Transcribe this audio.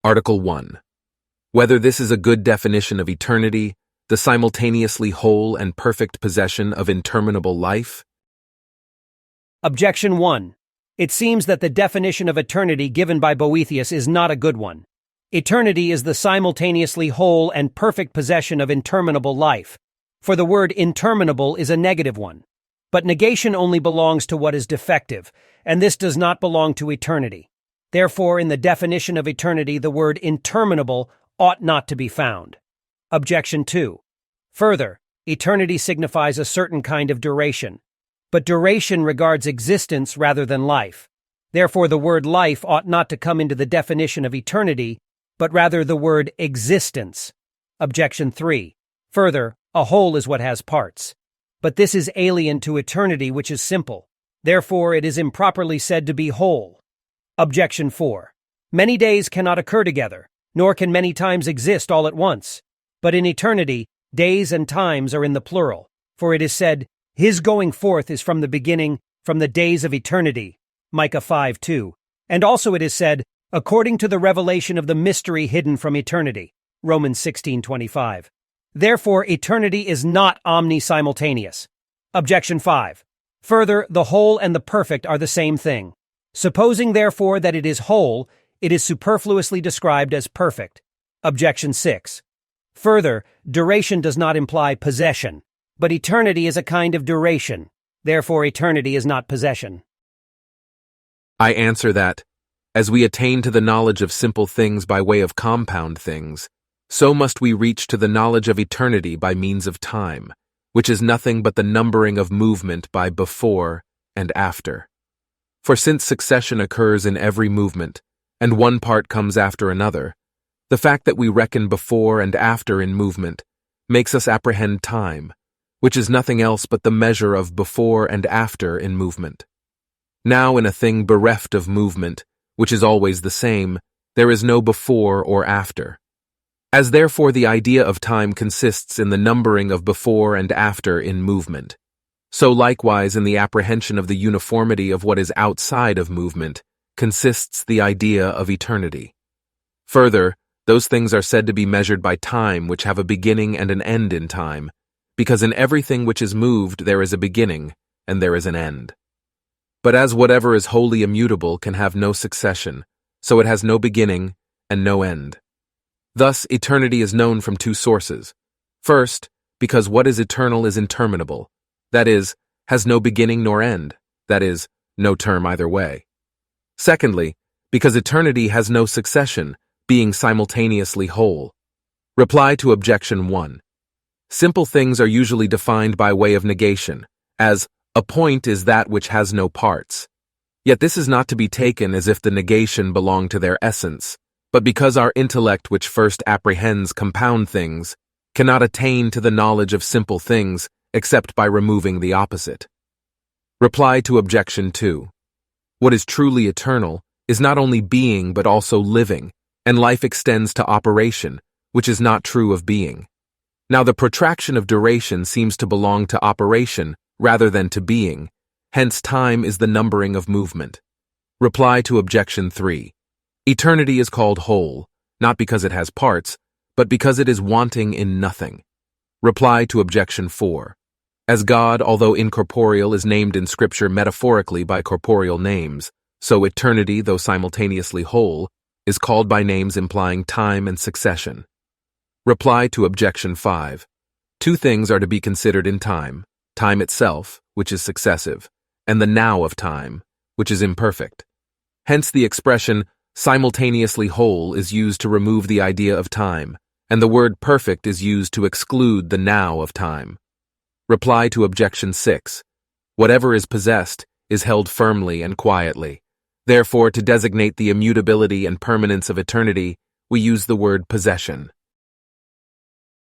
Article 1. Whether this is a good definition of eternity, the simultaneously whole and perfect possession of interminable life? Objection 1. It seems that the definition of eternity given by Boethius is not a good one. Eternity is the simultaneously whole and perfect possession of interminable life, for the word interminable is a negative one. But negation only belongs to what is defective, and this does not belong to eternity. Therefore, in the definition of eternity, the word interminable ought not to be found. Objection 2. Further, eternity signifies a certain kind of duration, but duration regards existence rather than life. Therefore, the word life ought not to come into the definition of eternity, but rather the word existence. Objection 3. Further, a whole is what has parts. But this is alien to eternity, which is simple. Therefore, it is improperly said to be whole. Objection 4. Many days cannot occur together, nor can many times exist all at once. But in eternity, days and times are in the plural, for it is said, His going forth is from the beginning, from the days of eternity. Micah 5:2. And also it is said, according to the revelation of the mystery hidden from eternity. Romans 16:25. Therefore, eternity is not omni-simultaneous. Objection 5. Further, the whole and the perfect are the same thing. Supposing, therefore, that it is whole, it is superfluously described as perfect. Objection 6. Further, duration does not imply possession, but eternity is a kind of duration. Therefore, eternity is not possession. I answer that, as we attain to the knowledge of simple things by way of compound things, so must we reach to the knowledge of eternity by means of time, which is nothing but the numbering of movement by before and after. For since succession occurs in every movement, and one part comes after another, the fact that we reckon before and after in movement makes us apprehend time, which is nothing else but the measure of before and after in movement. Now in a thing bereft of movement, which is always the same, there is no before or after. As therefore the idea of time consists in the numbering of before and after in movement, so likewise in the apprehension of the uniformity of what is outside of movement consists the idea of eternity. Further, those things are said to be measured by time which have a beginning and an end in time, because in everything which is moved there is a beginning and there is an end. But as whatever is wholly immutable can have no succession, so it has no beginning and no end. Thus, eternity is known from two sources. First, because what is eternal is interminable, that is, has no beginning nor end, that is, no term either way. Secondly, because eternity has no succession, being simultaneously whole. Reply to objection 1. Simple things are usually defined by way of negation, as a point is that which has no parts. Yet this is not to be taken as if the negation belonged to their essence, but because our intellect which first apprehends compound things cannot attain to the knowledge of simple things except by removing the opposite. Reply to objection 2. What is truly eternal is not only being but also living, and life extends to operation, which is not true of being. Now the protraction of duration seems to belong to operation rather than to being, hence time is the numbering of movement. Reply to objection 3. Eternity is called whole, not because it has parts, but because it is wanting in nothing. Reply to objection 4. As God, although incorporeal, is named in Scripture metaphorically by corporeal names, so eternity, though simultaneously whole, is called by names implying time and succession. Reply to objection 5. Two things are to be considered in time: time itself, which is successive, and the now of time, which is imperfect. Hence the expression simultaneously whole is used to remove the idea of time, and the word perfect is used to exclude the now of time. Reply to objection 6. Whatever is possessed is held firmly and quietly. Therefore, to designate the immutability and permanence of eternity, we use the word possession.